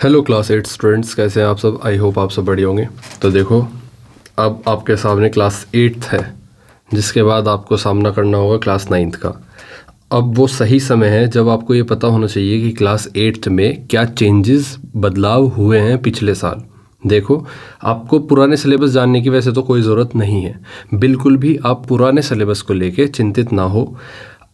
Hello class 8 students, कैसे हैं आप सब। आई होप आप सब बढ़िया होंगे। तो देखो, अब आपके सामने क्लास 8 है, जिसके बाद आपको सामना करना होगा क्लास 9 का। अब वो सही समय है जब आपको ये पता होना चाहिए कि क्लास 8 में क्या चेंजेस बदलाव हुए हैं पिछले साल। देखो, आपको पुराने सिलेबस जानने की वैसे तो कोई ज़रूरत नहीं है, बिल्कुल भी आप पुराने सिलेबस को लेके चिंतित ना हो।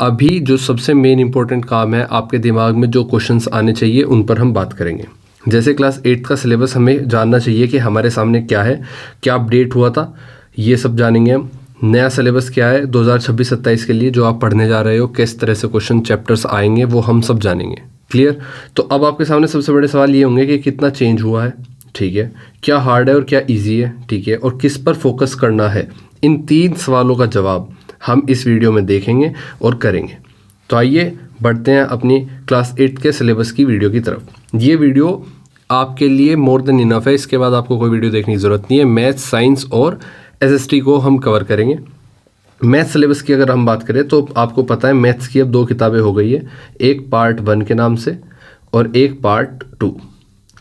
अभी जो सबसे मेन इंपॉर्टेंट काम है, आपके दिमाग में जो क्वेश्चंस आने चाहिए उन पर हम बात करेंगे। जैसे क्लास 8 का सिलेबस हमें जानना चाहिए कि हमारे सामने क्या है, क्या अपडेट हुआ था, ये सब जानेंगे हम। नया सिलेबस क्या है 2026-27 के लिए जो आप पढ़ने जा रहे हो, किस तरह से क्वेश्चन चैप्टर्स आएंगे, वो हम सब जानेंगे। क्लियर। तो अब आपके सामने सबसे बड़े सवाल ये होंगे कि कितना चेंज हुआ है, ठीक है, क्या हार्ड है और क्या ईजी है, ठीक है, और किस पर फोकस करना है। इन 3 सवालों का जवाब हम इस वीडियो में देखेंगे और करेंगे। तो आइए बढ़ते हैं अपनी क्लास 8 के सिलेबस की वीडियो की तरफ। ये वीडियो आपके लिए मोर देन इनफ है, इसके बाद आपको कोई वीडियो देखने की ज़रूरत नहीं है। मैथ्स, साइंस और एसएसटी को हम कवर करेंगे। मैथ्स सिलेबस की अगर हम बात करें तो आपको पता है मैथ्स की अब 2 किताबें हो गई है, एक पार्ट 1 के नाम से और एक पार्ट 2।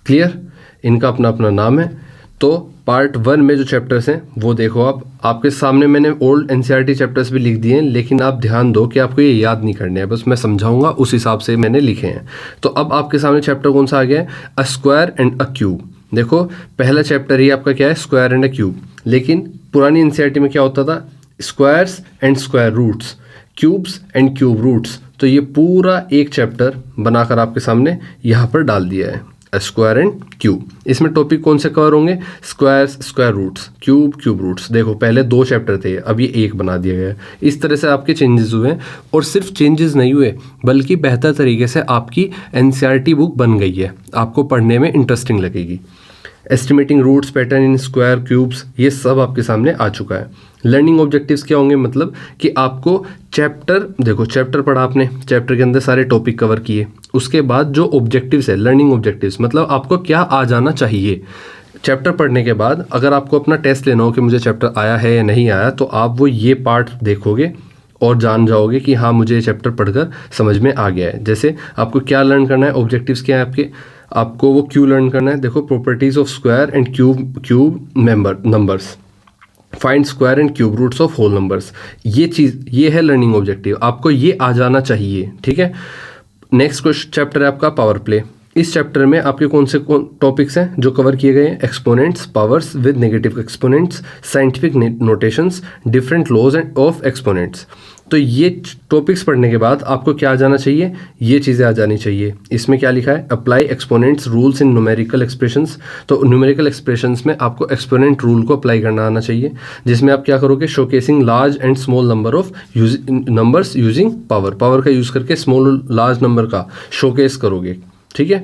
क्लियर। इनका अपना अपना नाम है। तो पार्ट 1 में जो चैप्टर्स हैं वो देखो, आप आपके सामने मैंने ओल्ड एनसीईआरटी चैप्टर्स भी लिख दिए हैं, लेकिन आप ध्यान दो कि आपको ये याद नहीं करने हैं, बस मैं समझाऊंगा उस हिसाब से मैंने लिखे हैं। तो अब आपके सामने चैप्टर कौन सा आ गया है, a square and a cube. देखो, पहला चैप्टर ही आपका क्या है, स्क्वायर एंड अ क्यूब। लेकिन पुरानी एनसीईआरटी में क्या होता था, squares and square roots, cubes and cube roots. तो ये पूरा एक चैप्टर बनाकर आपके सामने यहाँ पर डाल दिया है, स्क्वायर एंड क्यूब। इसमें टॉपिक कौन से कवर होंगे, squares, square roots, cube, cube roots. देखो, पहले 2 चैप्टर थे, अब ये 1 बना दिया गया है। इस तरह से आपके चेंजेस हुए हैं, और सिर्फ चेंजेस नहीं हुए बल्कि बेहतर तरीके से आपकी एनसीईआरटी बुक बन गई है, आपको पढ़ने में इंटरेस्टिंग लगेगी। Estimating roots, pattern in square, cubes, ये सब आपके सामने आ चुका है। लर्निंग ऑब्जेक्टिव्स क्या होंगे, मतलब कि आपको चैप्टर, देखो चैप्टर पढ़ा आपने, चैप्टर के अंदर सारे टॉपिक कवर किए, उसके बाद जो ऑब्जेक्टिव्स है, लर्निंग ऑब्जेक्टिव्स, मतलब आपको क्या आ जाना चाहिए। चैप्टर पढ़ने के बाद अगर आपको अपना टेस्ट लेना हो कि मुझे चैप्टर आया है या नहीं आया, तो आप वो ये पार्ट देखोगे और जान जाओगे कि हाँ, मुझे ये चैप्टर पढ़कर समझ में आ गया है। जैसे आपको क्या लर्न करना है, ऑब्जेक्टिव्स क्या है आपके, आपको वो क्यों लर्न करना है। देखो, properties of square and cube numbers, find square and cube roots of whole numbers. ये चीज़, ये है लर्निंग ऑब्जेक्टिव, आपको ये आ जाना चाहिए, ठीक है। नेक्स्ट क्वेश्चन चैप्टर है आपका पावर प्ले। इस चैप्टर में आपके कौन से टॉपिक्स हैं जो कवर किए गए हैं, exponents, powers with negative exponents, scientific notations, different laws and of exponents. तो ये टॉपिक्स पढ़ने के बाद आपको क्या आ जाना चाहिए, ये चीज़ें आ जानी चाहिए। इसमें क्या लिखा है, apply exponents rules in numerical expressions. तो न्यूमेरिकल एक्सप्रेशंस में आपको एक्सपोनेंट रूल को अप्लाई करना आना चाहिए, जिसमें आप क्या करोगे, showcasing large and small number of numbers using power का यूज़ करके स्मॉल लार्ज नंबर का शोकेस करोगे, ठीक है।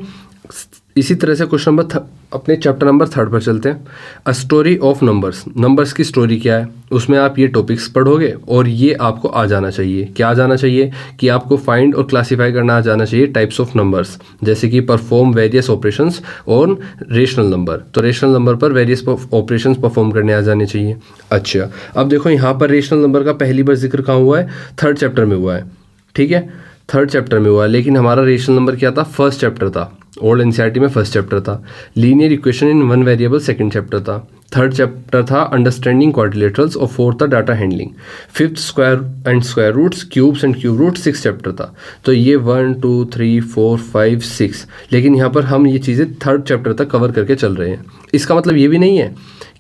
इसी तरह से क्वेश्चन नंबर अपने चैप्टर नंबर 3 पर चलते हैं। A story of numbers, numbers की स्टोरी क्या है, उसमें आप ये टॉपिक्स पढ़ोगे और ये आपको आ जाना चाहिए। क्या आ जाना चाहिए कि आपको फाइंड और क्लासीफाई करना आ जाना चाहिए टाइप्स ऑफ नंबर्स, जैसे कि perform various operations on rational number. तो रेशनल नंबर पर वेरियस ऑपरेशंस परफॉर्म करने आ जाने चाहिए। अच्छा, अब देखो यहाँ पर रेशनल नंबर का पहली बार जिक्र कहाँ हुआ है, 3rd चैप्टर में हुआ है, ठीक है, 3rd चैप्टर में हुआ है। लेकिन हमारा रेशनल नंबर क्या था, 1st चैप्टर था। ओल्ड एनसीईआरटी में 1st चैप्टर था। Linear equation in 1 variable 2nd chapter था। 3rd चैप्टर था अंडरस्टैंडिंग क्वाड्रिलेटरल्स और 4th था data handling. 5th square and square roots, cubes and cube roots 6th chapter था। तो ये 1 2 3 4 5 6, लेकिन यहाँ पर हम ये चीज़ें 3rd चैप्टर तक कवर करके चल रहे हैं। इसका मतलब ये भी नहीं है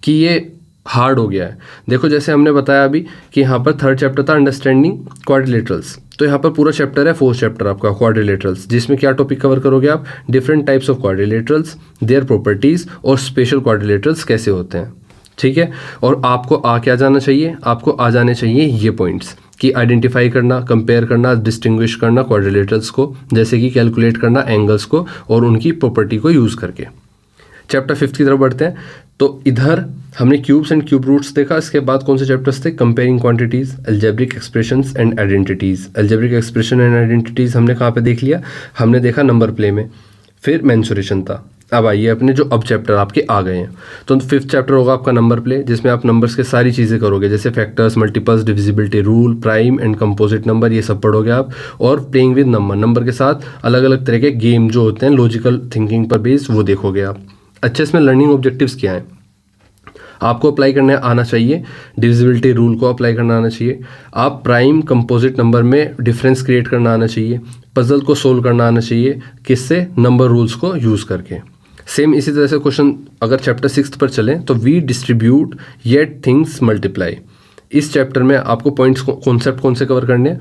कि ये हार्ड हो गया है। देखो, जैसे हमने बताया अभी कि यहाँ पर 3rd चैप्टर था अंडरस्टैंडिंग क्वाड्रिलेटरल्स, तो यहाँ पर पूरा चैप्टर है 4th चैप्टर आपका क्वाड्रिलेटरल्स, जिसमें क्या टॉपिक कवर करोगे आप, different types of quadrilaterals, their properties और स्पेशल क्वाड्रिलेटरल्स कैसे होते हैं, ठीक है। और आपको आ क्या जाना चाहिए, आपको आ जाने चाहिए ये पॉइंट्स कि आइडेंटिफाई करना, कंपेयर करना, डिस्टिंग्विश करना क्वाड्रिलेटरल्स को, जैसे कि कैलकुलेट करना एंगल्स को और उनकी प्रॉपर्टी को यूज़ करके। चैप्टर 5 की तरफ बढ़ते हैं। तो इधर हमने क्यूब्स एंड क्यूब रूट्स देखा। इसके बाद कौन से चैप्टर्स थे, comparing quantities, algebraic expressions and identities. Algebraic expression and identities हमने कहाँ पे देख लिया, हमने देखा नंबर प्ले में। फिर मेंसुरेशन था, अब आइए अपने जो अब चैप्टर आपके आ गए हैं, तो 5th चैप्टर होगा आपका नंबर प्ले, जिसमें आप नंबर्स के सारी चीज़ें करोगे, जैसे factors, multiples, divisibility rule, prime and composite number, ये सब पढ़ोगे आप। और प्लेइंग विद नंबर के साथ अलग अलग तरह के गेम जो होते हैं लॉजिकल थिंकिंग पर बेस्ड, वो देखोगे आप। अच्छा, इसमें लर्निंग ऑब्जेक्टिव्स क्या हैं? आपको अप्लाई करने आना चाहिए, डिविजिबिलिटी रूल को अप्लाई करना आना चाहिए, आप प्राइम कंपोजिट नंबर में डिफरेंस क्रिएट करना आना चाहिए, पजल को सोल्व करना आना चाहिए, किससे? नंबर रूल्स को यूज़ करके। सेम इसी तरह से क्वेश्चन अगर चैप्टर 6 पर चलें तो we distribute yet things multiply. इस चैप्टर में आपको पॉइंट्स कॉन्सेप्ट कौन से कवर करने हैं?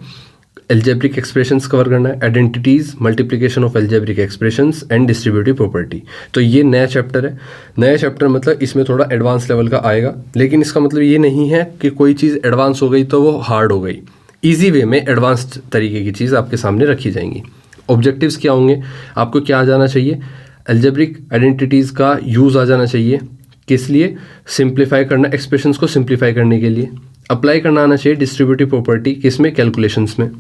एल्जेब्रिक एक्सप्रेशंस कवर करना है, identities, multiplication of algebraic expressions and distributive property. तो ये नया चैप्टर है। नया चैप्टर मतलब इसमें थोड़ा एडवांस लेवल का आएगा, लेकिन इसका मतलब ये नहीं है कि कोई चीज़ एडवांस हो गई तो वो हार्ड हो गई। ईजी वे में एडवांस्ड तरीके की चीज़ आपके सामने रखी जाएंगी। ऑब्जेक्टिव्स क्या होंगे? आपको क्या आ जाना चाहिए? एल्जेब्रिक आइडेंटिटीज़ का यूज़ आ जाना चाहिए। किस लिए? सिंप्लीफाई करना, एक्सप्रेशंस को सिंप्लीफाई करने के लिए। अप्लाई करना आना चाहिए डिस्ट्रीब्यूटिव प्रॉपर्टी, किसमें? कैलकुलेशंस में।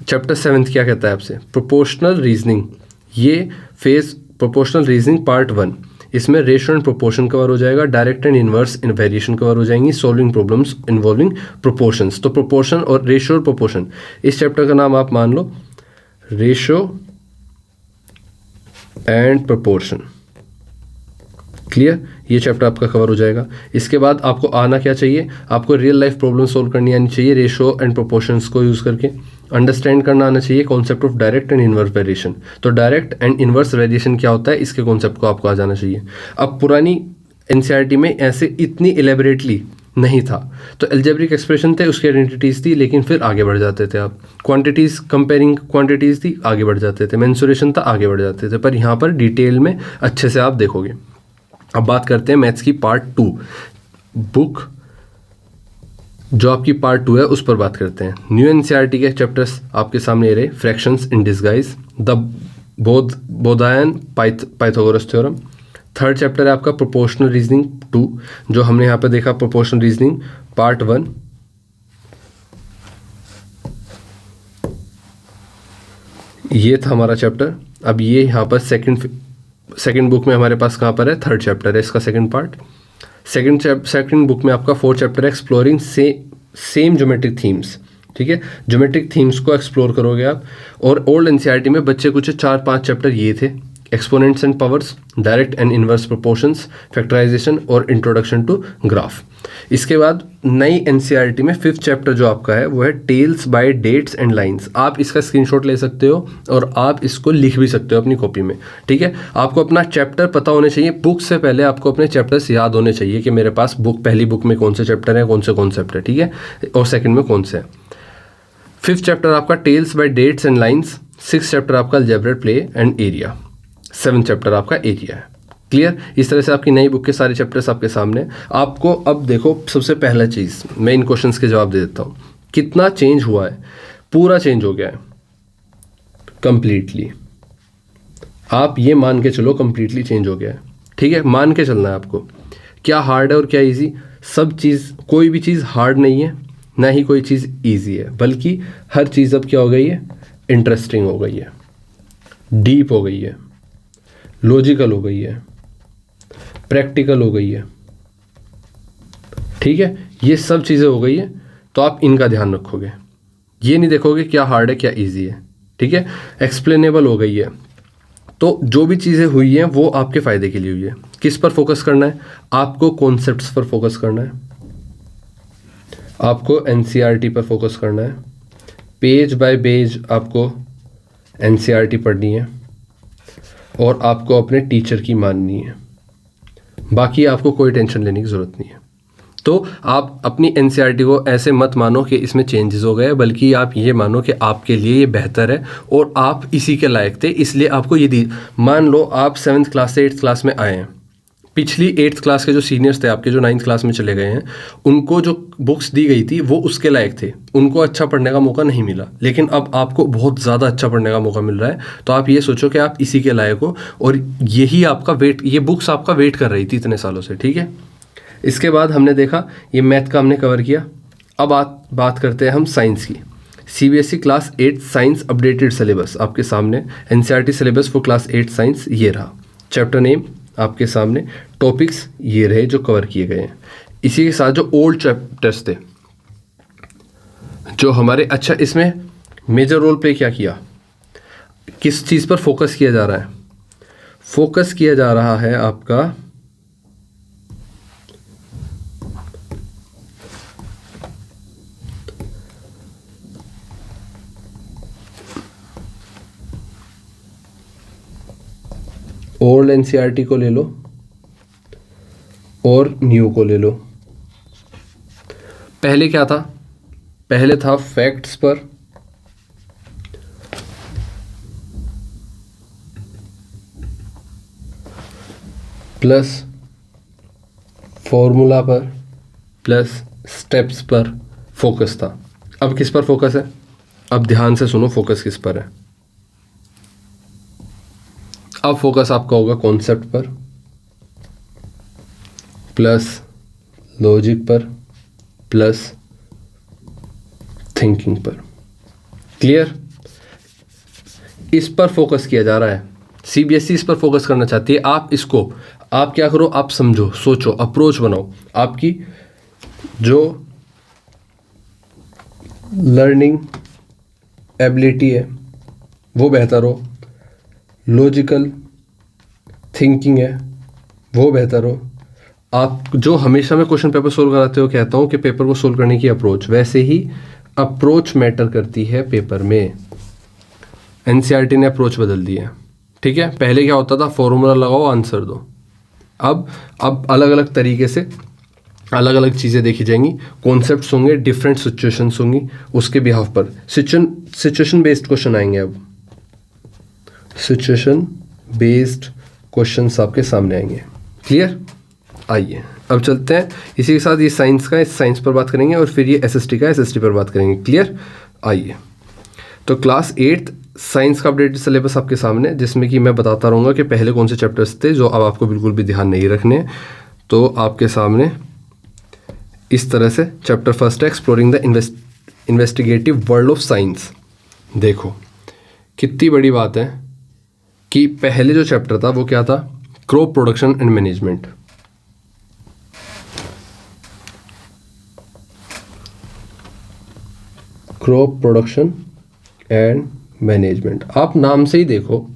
चैप्टर 7 क्या कहता है आपसे? Proportional reasoning. ये फेज प्रोपोर्शनल रीजनिंग पार्ट 1, इसमें रेशियो एंड प्रोपोर्शन कवर हो जाएगा, direct and inverse in variation cover हो जाएंगी, सॉल्विंग प्रॉब्लम्स इन्वॉल्विंग प्रोपोर्शंस। तो प्रोपोर्शन और रेशियो और प्रोपोर्शन, इस चैप्टर का नाम आप मान लो रेशियो एंड प्रोपोर्शन। क्लियर? ये चैप्टर आपका कवर हो जाएगा। इसके बाद आपको आना क्या चाहिए? आपको रियल लाइफ प्रॉब्लम सोल्व करनी आनी चाहिए रेशियो एंड प्रोपोर्शंस को यूज़ करके। अंडरस्टैंड करना आना चाहिए concept of direct and inverse variation. तो डायरेक्ट एंड इनवर्स वेरिएशन क्या होता है, इसके कॉन्सेप्ट को आपको आ जाना चाहिए। अब पुरानी एनसीईआरटी में ऐसे इतनी एलेबोरेटली नहीं था, तो एल्जेब्रिक एक्सप्रेशन थे, उसकी आइडेंटिटीज़ थी, लेकिन फिर आगे बढ़ जाते थे आप। क्वांटिटीज़, कंपेयरिंग क्वांटिटीज़ थी, आगे बढ़ जाते थे। मेंसुरेशन था, आगे बढ़ जाते थे। पर यहाँ पर डिटेल में अच्छे से आप देखोगे। अब बात करते हैं मैथ्स की पार्ट 2 बुक, जो आपकी पार्ट 2 है उस पर बात करते हैं। न्यू एनसीईआरटी के चैप्टर्स आपके सामने रहे, fractions in disguise, the Baudhayana Pythagoras theorem. 3rd chapter है आपका प्रोपोर्शनल रीजनिंग 2, जो हमने यहाँ पर देखा प्रोपोर्शनल रीजनिंग पार्ट 1। ये था हमारा चैप्टर। अब ये यहाँ पर सेकंड बुक में हमारे पास कहाँ पर है? 3rd चैप्टर है इसका सेकंड पार्ट। सेकंड बुक में आपका 4th चैप्टर है एक्सप्लोरिंग सेम ज्योमेट्रिक थीम्स। ठीक है, ज्योमेट्रिक थीम्स को एक्सप्लोर करोगे आप। और ओल्ड एनसीईआरटी में बच्चे कुछ 4-5 चैप्टर ये थे, exponents and powers, direct and inverse proportions, factorisation और इंट्रोडक्शन टू ग्राफ। इसके बाद नई एनसीईआरटी में 5th चैप्टर जो आपका है वो है tales by dots and lines. आप इसका स्क्रीनशॉट ले सकते हो और आप इसको लिख भी सकते हो अपनी कॉपी में। ठीक है, आपको अपना चैप्टर पता होने चाहिए। बुक से पहले आपको अपने चैप्टर्स याद होने चाहिए कि मेरे पास पहली बुक में कौन से चैप्टर है, कौन से कॉन्सेप्ट है। ठीक है, और सेकंड में कौन से है। 5th चैप्टर आपका tales by dots and lines. 6th chapter आपका algebra, play and area. 7th chapter आपका एरिया है। क्लियर? इस तरह से आपकी नई बुक के सारे चैप्टर्स आपके सामने। आपको अब देखो, सबसे पहला चीज़ मैं इन क्वेश्चंस के जवाब दे देता हूँ। कितना चेंज हुआ है? पूरा चेंज हो गया है कंप्लीटली। आप ये मान के चलो कंप्लीटली चेंज हो गया है। ठीक है, मान के चलना है आपको। क्या हार्ड है और क्या इजी? सब चीज़, कोई भी चीज़ हार्ड नहीं है, ना ही कोई चीज़ इजी है, बल्कि हर चीज़ अब क्या हो गई है? इंटरेस्टिंग हो गई है, डीप हो गई है, लॉजिकल हो गई है, प्रैक्टिकल हो गई है। ठीक है, ये सब चीज़ें हो गई है, तो आप इनका ध्यान रखोगे। ये नहीं देखोगे क्या हार्ड है क्या इजी है। ठीक है, एक्सप्लेनेबल हो गई है। तो जो भी चीज़ें हुई हैं वो आपके फ़ायदे के लिए हुई है। किस पर फोकस करना है? आपको कॉन्सेप्ट्स पर फोकस करना है, आपको एनसीईआरटी पर फोकस करना है। पेज बाय पेज आपको एनसीईआरटी पढ़नी है और आपको अपने टीचर की माननी है। बाकी आपको कोई टेंशन लेने की ज़रूरत नहीं है। तो आप अपनी एनसीईआरटी को ऐसे मत मानो कि इसमें चेंजेस हो गए, बल्कि आप ये मानो कि आपके लिए ये बेहतर है और आप इसी के लायक थे, इसलिए आपको ये दी। मान लो आप 7th क्लास से 8th क्लास में आए हैं, पिछली 8th क्लास के जो सीनियर्स थे आपके, जो 9th क्लास में चले गए हैं, उनको जो बुक्स दी गई थी वो उसके लायक थे, उनको अच्छा पढ़ने का मौका नहीं मिला। लेकिन अब आपको बहुत ज़्यादा अच्छा पढ़ने का मौका मिल रहा है, तो आप ये सोचो कि आप इसी के लायक हो और यही आपका वेट, ये बुक्स आपका वेट कर रही थी इतने सालों से। ठीक है, इसके बाद हमने देखा ये मैथ का हमने कवर किया। अब बात करते हैं हम साइंस की। CBSE class 8 science updated syllabus आपके सामने, NCERT syllabus for class 8 science ये रहा। चैप्टर नेम आपके सामने, टॉपिक्स ये रहे जो कवर किए गए हैं। इसी के साथ जो ओल्ड चैप्टर्स थे जो हमारे, अच्छा इसमें मेजर रोल प्ले क्या किया, किस चीज़ पर फोकस किया जा रहा है? फोकस किया जा रहा है आपका ओल्ड एनसीईआरटी को ले लो और न्यू को ले लो। पहले क्या था? पहले था फैक्ट्स पर, प्लस फॉर्मूला पर, प्लस स्टेप्स पर फोकस था। अब किस पर फोकस है? अब ध्यान से सुनो, फोकस किस पर है? अब फोकस आपका होगा कॉन्सेप्ट पर, प्लस लॉजिक पर, प्लस थिंकिंग पर। क्लियर? इस पर फोकस किया जा रहा है। सीबीएसई इस पर फोकस करना चाहती है। आप इसको, आप क्या करो, आप समझो, सोचो, अप्रोच बनाओ, आपकी जो लर्निंग एबिलिटी है वो बेहतर हो, लॉजिकल थिंकिंग है वो बेहतर हो। आप जो हमेशा मैं क्वेश्चन पेपर सोल्व कराते हो कहता हूँ कि पेपर को सोल्व करने की अप्रोच, वैसे ही अप्रोच मैटर करती है पेपर में। एनसीईआरटी ने अप्रोच बदल दी है, ठीक है? पहले क्या होता था, फॉर्मूला लगाओ आंसर दो। अब अलग अलग तरीके से अलग अलग चीज़ें देखी जाएंगी, कॉन्सेप्ट्स होंगे, डिफरेंट सिचुएशंस होंगी, उसके बिहाफ पर सिचुएशन बेस्ड क्वेश्चन आएंगे। अब सिचुएशन बेस्ड क्वेश्चंस आपके सामने आएंगे। क्लियर? आइए अब चलते हैं। इसी के साथ ये साइंस का, इस साइंस पर बात करेंगे और फिर ये एसएसटी का, एसएसटी पर बात करेंगे। क्लियर? आइए, तो क्लास 8 साइंस का अपडेटेड सिलेबस आपके सामने, जिसमें कि मैं बताता रहूँगा कि पहले कौन से चैप्टर्स थे जो अब आपको बिल्कुल भी ध्यान नहीं रखने। तो आपके सामने इस तरह से चैप्टर फर्स्ट है, exploring the investigative world of science. देखो कितनी बड़ी बात है कि पहले जो चैप्टर था वो क्या था, crop production and management. Crop production and management, आप नाम से ही देखो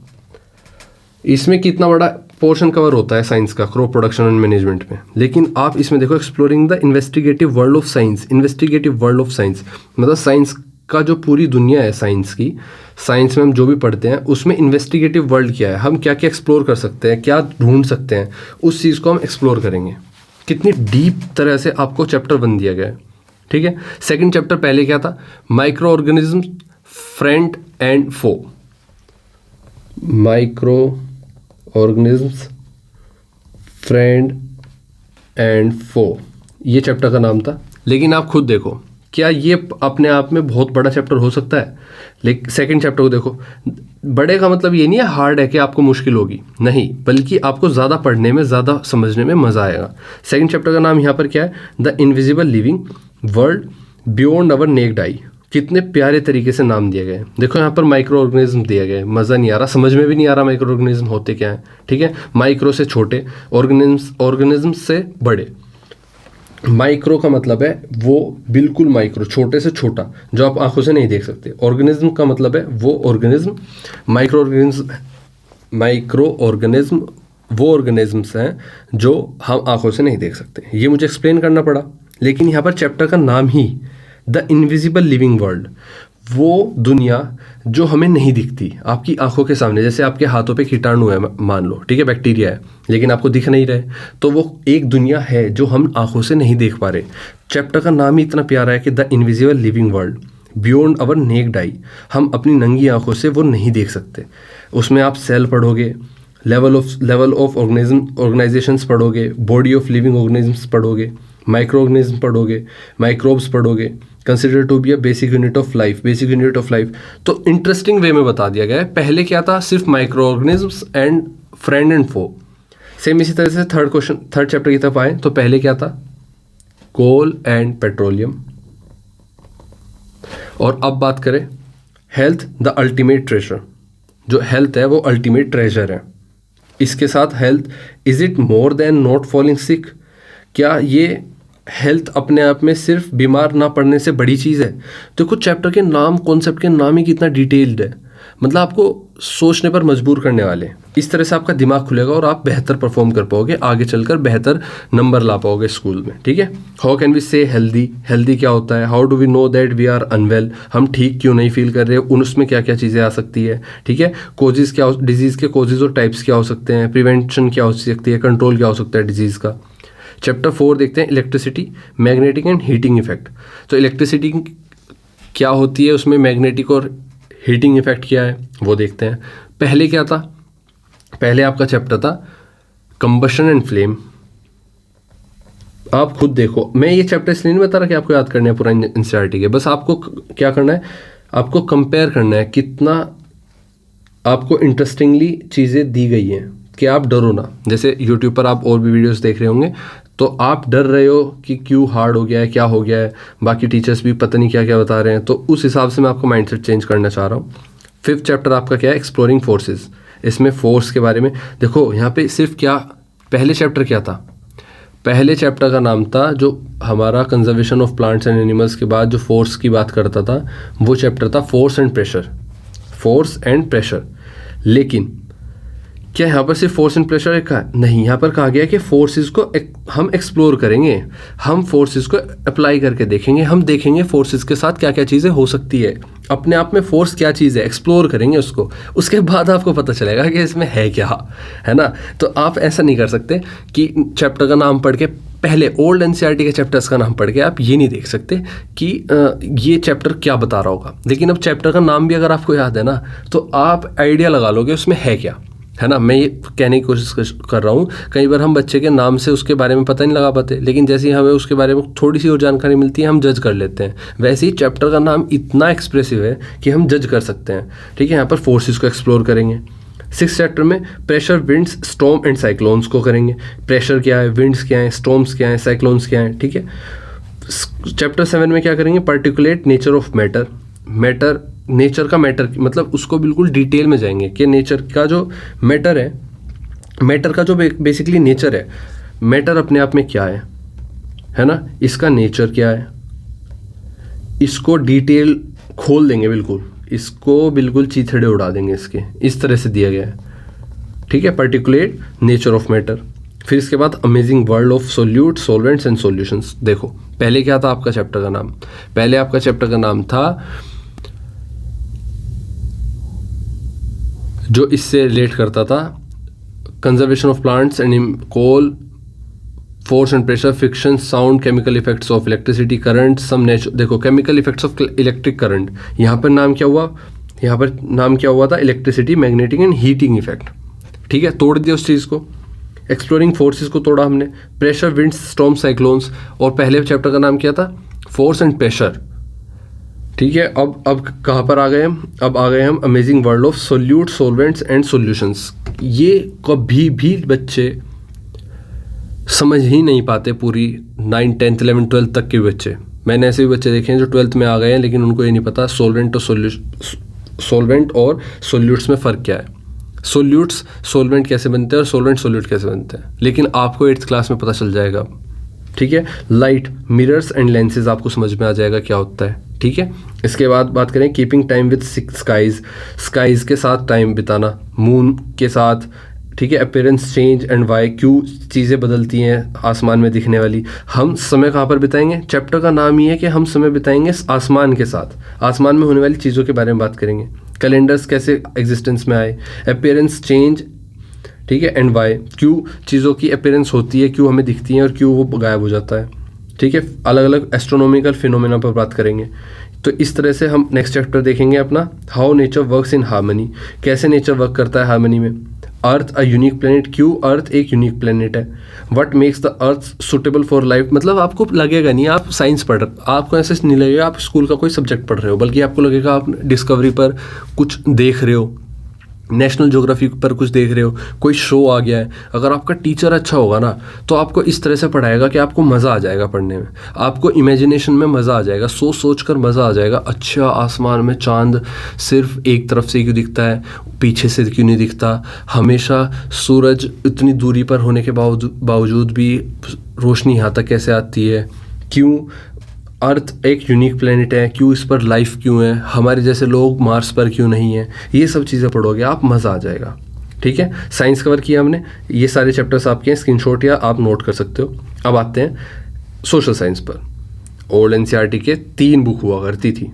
इसमें कितना बड़ा पोर्शन कवर होता है साइंस का, क्रॉप प्रोडक्शन एंड मैनेजमेंट में। लेकिन आप इसमें देखो, exploring the investigative world of science. Investigative world of science मतलब साइंस का जो पूरी दुनिया है साइंस की, साइंस में हम जो भी पढ़ते हैं उसमें इन्वेस्टिगेटिव वर्ल्ड क्या है, हम क्या क्या एक्सप्लोर कर सकते हैं, क्या ढूंढ सकते हैं, उस चीज़ को हम एक्सप्लोर करेंगे। कितनी डीप तरह से आपको चैप्टर 1 दिया गया है, ठीक है? सेकंड चैप्टर पहले क्या था, microorganism friend and foe. Microorganisms friend and foe, ये चैप्टर का नाम था। लेकिन आप खुद देखो, क्या ये अपने आप में बहुत बड़ा चैप्टर हो सकता है? लेकिन सेकंड चैप्टर को देखो, बड़े का मतलब ये नहीं है हार्ड है कि आपको मुश्किल होगी, नहीं, बल्कि आपको ज़्यादा पढ़ने में, ज़्यादा समझने में मज़ा आएगा। सेकंड चैप्टर का नाम यहाँ पर क्या है, the invisible living world beyond our necked आई। कितने प्यारे तरीके से नाम दिए गए। देखो यहाँ पर माइक्रो ऑर्गेनिज्म दिया गया है, मज़ा नहीं आ रहा, समझ में भी नहीं आ रहा माइक्रो ऑर्गेनिज्म होते क्या हैं, ठीक है? माइक्रो से छोटे, ऑर्गेनिज्म से बड़े। माइक्रो का मतलब है वो बिल्कुल माइक्रो, छोटे से छोटा, जो आप आंखों से नहीं देख सकते। ऑर्गेनिज्म का मतलब है वो ऑर्गेनिज्म। माइक्रो ऑर्गेनिज्म वो ऑर्गेनिज्म्स हैं जो हम आंखों से नहीं देख सकते। ये मुझे एक्सप्लेन करना पड़ा, लेकिन यहाँ पर चैप्टर का नाम ही द इनविजिबल लिविंग वर्ल्ड, वो दुनिया जो हमें नहीं दिखती, आपकी आंखों के सामने। जैसे आपके हाथों पे कीटाणु है मान लो, ठीक है, बैक्टीरिया है, लेकिन आपको दिख नहीं रहे, तो वो एक दुनिया है जो हम आंखों से नहीं देख पा रहे। चैप्टर का नाम ही इतना प्यारा है कि the invisible living world beyond our necked आई, हम अपनी नंगी आंखों से वो नहीं देख सकते। उसमें आप सेल पढ़ोगे, लेवल ऑफ ऑर्गेनाइजेशंस पढ़ोगे, बॉडी ऑफ लिविंग ऑर्गेनिज्म्स पढ़ोगे, माइक्रो ऑर्गेनिज्म पढ़ोगे, माइक्रोब्स पढ़ोगे, consider to be a basic unit of life, basic unit of life. तो इंटरेस्टिंग वे में बता दिया गया है। पहले क्या था, सिर्फ micro organisms and friend and foe. Same इसी तरह से थर्ड चैप्टर की तरफ आए तो पहले क्या था, कोल एंड पेट्रोलियम। और अब बात करें हेल्थ द अल्टीमेट ट्रेजर, जो हेल्थ है वो अल्टीमेट ट्रेजर है। इसके साथ health, is it more than not falling sick, क्या ये हेल्थ अपने आप में सिर्फ बीमार ना पड़ने से बड़ी चीज़ है। देखो चैप्टर के नाम, कॉन्सेप्ट के नाम ही कितना डिटेल्ड है, मतलब आपको सोचने पर मजबूर करने वाले हैं। इस तरह से आपका दिमाग खुलेगा और आप बेहतर परफॉर्म कर पाओगे, आगे चलकर बेहतर नंबर ला पाओगे स्कूल में, ठीक है। How can we say healthy, healthy क्या होता है। How do we know that we are unwell, हम ठीक क्यों नहीं फील कर रहे, उसमें क्या क्या चीज़ें आ सकती है, ठीक है। कोजेज़ क्या, डिजीज़ के कोजेज़ और टाइप्स क्या हो सकते हैं, प्रिवेंशन क्या हो सकती है, कंट्रोल क्या हो सकता है डिजीज़ का। चैप्टर 4 देखते हैं, electricity, magnetic and heating effect. तो इलेक्ट्रिसिटी क्या होती है, उसमें मैग्नेटिक और हीटिंग इफेक्ट क्या है वो देखते हैं। पहले क्या था, पहले आपका चैप्टर था कंबशन एंड फ्लेम। आप खुद देखो, मैं ये चैप्टर इसलिए नहीं बता रहा कि आपको याद करना है पूरा एनसीईआरटी के, बस आपको क्या करना है, आपको कंपेयर करना है कितना आपको इंटरेस्टिंगली चीज़ें दी गई हैं कि आप डरो ना। जैसे यूट्यूब पर आप और भी वीडियोस देख रहे होंगे तो आप डर रहे हो कि क्यों हार्ड हो गया है, क्या हो गया है, बाकी टीचर्स भी पता नहीं क्या क्या बता रहे हैं, तो उस हिसाब से मैं आपको माइंडसेट चेंज करना चाह रहा हूँ। 5th चैप्टर आपका क्या है, एक्सप्लोरिंग फोर्सेस। इसमें फोर्स के बारे में देखो, यहाँ पे सिर्फ क्या, पहले चैप्टर क्या था, पहले चैप्टर का नाम था जो हमारा conservation of plants and animals के बाद जो फोर्स की बात करता था वो चैप्टर था force and pressure, force and pressure. लेकिन क्या यहाँ पर सिर्फ फोर्स एंड प्रेशर का नहीं, यहाँ पर कहा गया है कि फोर्सेस को हम एक्सप्लोर करेंगे, हम फोर्सेस को अप्लाई करके देखेंगे, हम देखेंगे फोर्सेस के साथ क्या क्या चीज़ें हो सकती है, अपने आप में फोर्स क्या चीज़ है, एक्सप्लोर करेंगे उसको, उसके बाद आपको पता चलेगा कि इसमें है क्या, है ना। तो आप ऐसा नहीं कर सकते कि चैप्टर का नाम पढ़ के, पहले ओल्ड एनसीईआरटी के चैप्टर्स का नाम पढ़ के आप ये नहीं देख सकते कि ये चैप्टर क्या बता रहा होगा। लेकिन अब चैप्टर का नाम भी अगर आपको याद है ना तो आप आइडिया लगा लोगे उसमें है क्या, है ना। मैं ये कहने की कोशिश कर रहा हूँ, कई बार हम बच्चे के नाम से उसके बारे में पता नहीं लगा पाते, लेकिन जैसे ही हमें उसके बारे में थोड़ी सी और जानकारी मिलती है हम जज कर लेते हैं। वैसे ही चैप्टर का नाम इतना एक्सप्रेसिव है कि हम जज कर सकते हैं, ठीक है। यहाँ पर फोर्सेस को एक्सप्लोर करेंगे। 6th चैप्टर में pressure, winds, storm and cyclones को करेंगे। प्रेशर क्या है, विंड्स क्या है, स्टॉर्म्स क्या है, साइक्लोन्स क्या है, ठीक है। चैप्टर 7 में क्या करेंगे, particulate nature of matter. Matter, nature का मैटर मतलब उसको बिल्कुल डिटेल में जाएंगे कि नेचर का जो मैटर है, मैटर का जो बेसिकली नेचर है, मैटर अपने आप में क्या है ना, इसका नेचर क्या है, इसको डिटेल खोल देंगे बिल्कुल, इसको बिल्कुल चीथड़े उड़ा देंगे इसके, इस तरह से दिया गया है, ठीक है। Particulate nature of matter. फिर इसके बाद amazing world of solute, solvents and solutions. देखो पहले क्या था आपका चैप्टर का नाम, पहले आपका चैप्टर का नाम था जो इससे रिलेट करता था conservation of plants and coal, force and pressure, friction, sound, chemical effects of electricity, current, some nature. देखो chemical effects of electric current, यहाँ पर नाम क्या हुआ, यहाँ पर नाम क्या हुआ था, electricity, magnetic and heating effect, ठीक है। तोड़ दिया उस चीज़ को। एक्सप्लोरिंग फोर्सेस को तोड़ा हमने, प्रेशर, विंड्स, स्टॉर्म, साइक्लोन्स, और पहले चैप्टर का नाम क्या था, फोर्स एंड प्रेशर, ठीक है। अब कहाँ पर आ गए हम, अब आ गए हम amazing world of solute, solvents and solutions. ये कभी भी बच्चे समझ ही नहीं पाते, पूरी 9, 10, 11, 12 तक के बच्चे। मैंने ऐसे भी बच्चे देखे हैं जो 12th में आ गए हैं लेकिन उनको ये नहीं पता सॉल्वेंट और सोल्यूट्स में फ़र्क क्या है, सोल्यूट्स सॉल्वेंट कैसे बनते हैं और सॉल्वेंट सोल्यूट कैसे बनते हैं, लेकिन आपको 8th क्लास में पता चल जाएगा, ठीक है। लाइट, मिरर्स एंड लेंसेज आपको समझ में आ जाएगा क्या होता है, ठीक है। इसके बाद बात करें keeping time with skies, skies के साथ टाइम बिताना, मून के साथ, ठीक है। अपीयरेंस, चेंज एंड वाई, क्यों चीज़ें बदलती हैं आसमान में दिखने वाली। हम समय कहाँ पर बिताएंगे, चैप्टर का नाम ही है कि हम समय बिताएंगे आसमान के साथ, आसमान में होने वाली चीज़ों के बारे में बात करेंगे। कैलेंडर्स कैसे एग्जिस्टेंस में आए, अपीयरेंस, चेंज, ठीक है, एंड वाई, क्यों चीज़ों की अपीयरेंस होती है, क्यों हमें दिखती हैं और क्यों वो गायब हो जाता है, ठीक है। अलग अलग एस्ट्रोनॉमिकल फिनोमेना पर बात करेंगे। तो इस तरह से हम नेक्स्ट चैप्टर देखेंगे अपना how nature works in harmony, कैसे नेचर वर्क करता है हार्मनी में। अर्थ अ यूनिक प्लेनेट, क्यों अर्थ एक यूनिक प्लेनेट है। What makes the earth suitable for life, मतलब आपको लगेगा नहीं आप साइंस पढ़ रहे, आपको ऐसे नहीं लगेगा आप स्कूल का कोई सब्जेक्ट पढ़ रहे हो, बल्कि आपको लगेगा आप डिस्कवरी पर कुछ देख रहे हो, नेशनल ज्योग्राफी पर कुछ देख रहे हो, कोई शो आ गया है, अगर आपका टीचर अच्छा होगा ना तो आपको इस तरह से पढ़ाएगा कि आपको मज़ा आ जाएगा पढ़ने में, आपको इमेजिनेशन में मज़ा आ जाएगा, सोच सोच कर मज़ा आ जाएगा। अच्छा, आसमान में चांद सिर्फ एक तरफ से क्यों दिखता है, पीछे से क्यों नहीं दिखता, हमेशा सूरज इतनी दूरी पर होने के बावजूद भी रोशनी यहाँ तक कैसे आती है, क्यों अर्थ एक यूनिक प्लेनेट है, क्यों इस पर लाइफ क्यों है, हमारे जैसे लोग मार्स पर क्यों नहीं है, ये सब चीज़ें पढ़ोगे आप, मज़ा आ जाएगा। ठीक है, साइंस कवर किया हमने, ये सारे चैप्टर्स आपके हैं, स्क्रीनशॉट या आप नोट कर सकते हो। अब आते हैं सोशल साइंस पर। ओल्ड एनसीईआरटी के 3 बुक हुआ करती थी।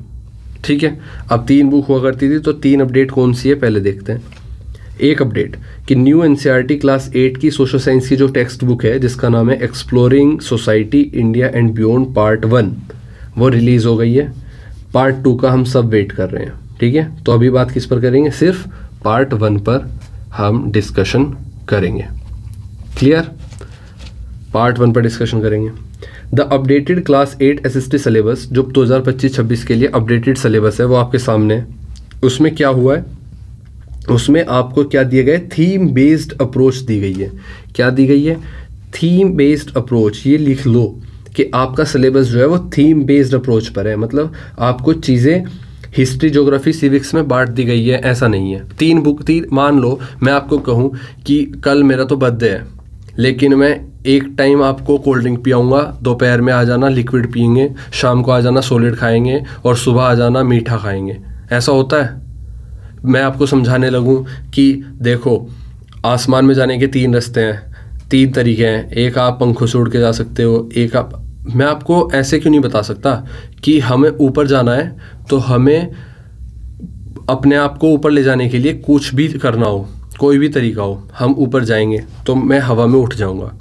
ठीक है, अब 3 बुक हुआ करती थी तो 3 अपडेट कौन सी है पहले देखते हैं। एक अपडेट कि न्यू एनसीईआरटी क्लास 8 की सोशल साइंस की जो टेक्स्ट बुक है जिसका नाम है exploring society India and beyond part 1, वो रिलीज़ हो गई है। पार्ट 2 का हम सब वेट कर रहे हैं। ठीक है, तो अभी बात किस पर करेंगे, सिर्फ पार्ट 1 पर हम डिस्कशन करेंगे। क्लियर, पार्ट 1 पर डिस्कशन करेंगे। The updated class 8 SST syllabus जो 2025-26 के लिए अपडेटेड सिलेबस है वो आपके सामने। उसमें क्या हुआ है, उसमें आपको क्या दिए गए, थीम बेस्ड अप्रोच दी गई है। क्या दी गई है, थीम बेस्ड अप्रोच। ये लिख लो कि आपका सिलेबस जो है वो थीम बेस्ड अप्रोच पर है, मतलब आपको चीज़ें हिस्ट्री, ज्योग्राफी, सिविक्स में बांट दी गई है, ऐसा नहीं है। 3 बुक मान लो मैं आपको कहूँ कि कल मेरा तो बर्थडे है लेकिन मैं एक टाइम आपको कोल्ड ड्रिंक पियाऊंगा, दोपहर में आ जाना लिक्विड पियेंगे, शाम को आ जाना सॉलिड खाएंगे और सुबह आ जाना मीठा खाएंगे, ऐसा होता है। मैं आपको समझाने लगूं कि देखो आसमान में जाने के 3 रास्ते हैं, 3 तरीके हैं, एक आप पंखों से उड़ के जा सकते हो, एक आप, मैं आपको ऐसे क्यों नहीं बता सकता कि हमें ऊपर जाना है तो हमें अपने आप को ऊपर ले जाने के लिए कुछ भी करना हो, कोई भी तरीका हो, हम ऊपर जाएंगे तो मैं हवा में उठ जाऊंगा।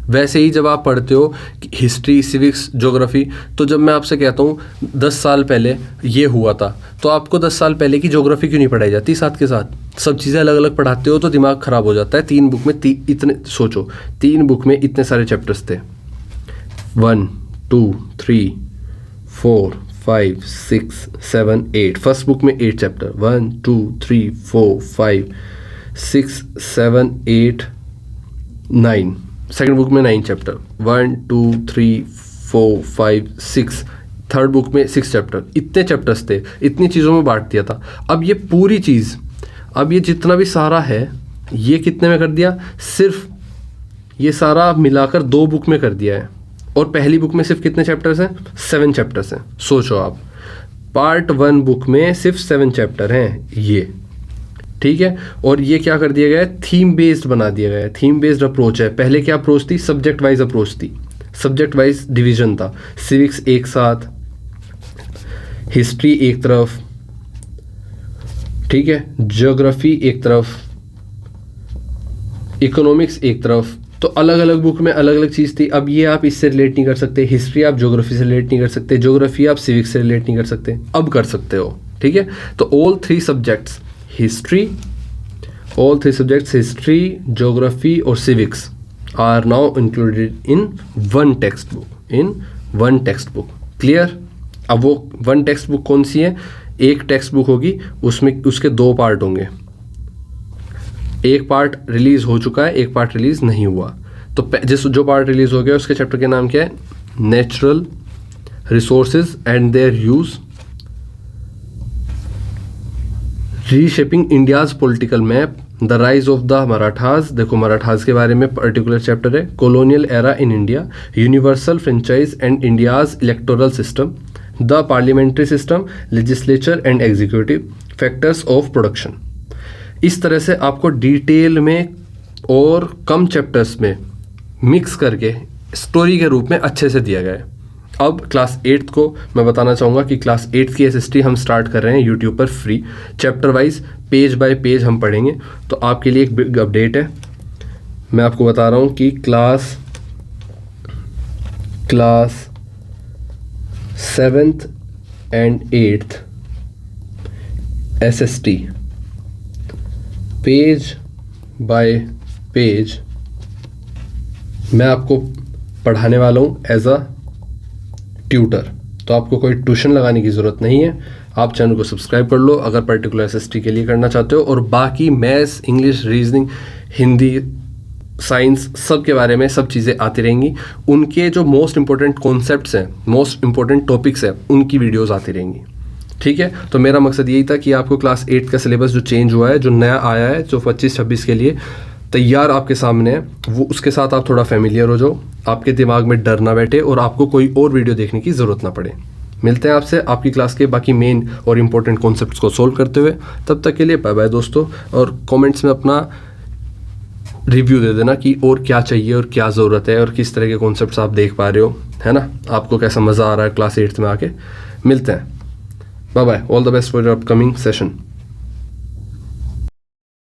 वैसे ही जब आप पढ़ते हो हिस्ट्री, सिविक्स, ज्योग्राफी, तो जब मैं आपसे कहता हूँ 10 साल पहले ये हुआ था तो आपको 10 साल पहले की ज्योग्राफी क्यों नहीं पढ़ाई जाती साथ के साथ, सब चीज़ें अलग अलग पढ़ाते हो तो दिमाग ख़राब हो जाता है। 3 बुक में इतने सोचो, 3 बुक में इतने सारे चैप्टर्स थे, 1 2 3 4 5 6 7 8। फर्स्ट बुक में 8 चैप्टर, 1 2 3 4 5 6 7 8 9। सेकंड बुक में 9 चैप्टर, 1 2 3 4 5 6। थर्ड बुक में 6 चैप्टर। इतने चैप्टर्स थे, इतनी चीज़ों में बांट दिया था। अब ये पूरी चीज़, अब ये जितना भी सारा है ये कितने में कर दिया, सिर्फ ये सारा मिलाकर 2 बुक में कर दिया है। और पहली बुक में सिर्फ कितने चैप्टर्स हैं, 7 चैप्टर्स हैं। सोचो आप, पार्ट 1 बुक में सिर्फ 7 चैप्टर हैं ये, ठीक है। और ये क्या कर दिया गया है, थीम बेस्ड बना दिया गया है, थीम बेस्ड अप्रोच है। पहले क्या अप्रोच थी, सब्जेक्ट वाइज अप्रोच थी, सब्जेक्ट वाइज डिवीजन था। सिविक्स एक साथ, हिस्ट्री एक तरफ, ठीक है, ज्योग्राफी एक तरफ, इकोनॉमिक्स एक तरफ। तो अलग अलग बुक में अलग अलग चीज़ थी। अब ये आप इससे रिलेट नहीं कर सकते, हिस्ट्री आप ज्योग्राफी से रिलेट नहीं कर सकते, ज्योग्राफी आप सिविक्स से रिलेट नहीं कर सकते, अब कर सकते हो, ठीक है। तो all 3 subjects, history, all 3 subjects history, geography और civics are now included in one textbook, clear। अब वो 1 textbook कौन सी है, एक textbook होगी, उसमें उसके 2 पार्ट होंगे, एक पार्ट रिलीज हो चुका है, एक पार्ट रिलीज नहीं हुआ। तो जो पार्ट रिलीज हो गया उसके चैप्टर के नाम क्या है, natural resources and their use, reshaping India's political map, the rise of the Marathas, देखो मराठाज के बारे में पर्टिकुलर चैप्टर है, colonial era in India, universal franchise and India's electoral system, the parliamentary system, legislature and executive, factors of production. इस तरह से आपको detail में और कम चैप्टर्स में मिक्स करके स्टोरी के रूप में अच्छे से दिया गया है। अब क्लास 8 को मैं बताना चाहूँगा कि क्लास 8 की एसएसटी हम स्टार्ट कर रहे हैं यूट्यूब पर free, chapter wise page bye page हम पढ़ेंगे। तो आपके लिए एक बिग अपडेट है, मैं आपको बता रहा हूँ कि class 7th and 8th SST page bye page मैं आपको पढ़ाने वाला हूँ एज अ ट्यूटर। तो आपको कोई ट्यूशन लगाने की ज़रूरत नहीं है, आप चैनल को सब्सक्राइब कर लो अगर पर्टिकुलर SST के लिए करना चाहते हो, और बाकी maths, English, reasoning, Hindi, science, सब के बारे में सब चीज़ें आती रहेंगी। उनके जो मोस्ट इंपॉर्टेंट कॉन्सेप्ट्स हैं, मोस्ट इंपॉर्टेंट टॉपिक्स हैं, उनकी वीडियोस आती रहेंगी। ठीक है, तो मेरा मकसद यही था कि आपको क्लास 8 का सिलेबस जो चेंज हुआ है, जो नया आया है, जो 25-26 के लिए तैयार आपके सामने है, वो उसके साथ आप थोड़ा फेमिलियर हो जाओ, आपके दिमाग में डर ना बैठे और आपको कोई और वीडियो देखने की ज़रूरत ना पड़े। मिलते हैं आपसे आपकी क्लास के बाकी मेन और इम्पोर्टेंट कॉन्सेप्ट्स को सोल्व करते हुए। तब तक के लिए बाय बाय दोस्तों, और कमेंट्स में अपना रिव्यू दे देना कि और क्या चाहिए और क्या ज़रूरत है और किस तरह के कॉन्सेप्ट्स आप देख पा रहे हो, है ना, आपको कैसा मज़ा आ रहा है क्लास 8 में आके। मिलते हैं, bye bye, all the best for your upcoming session.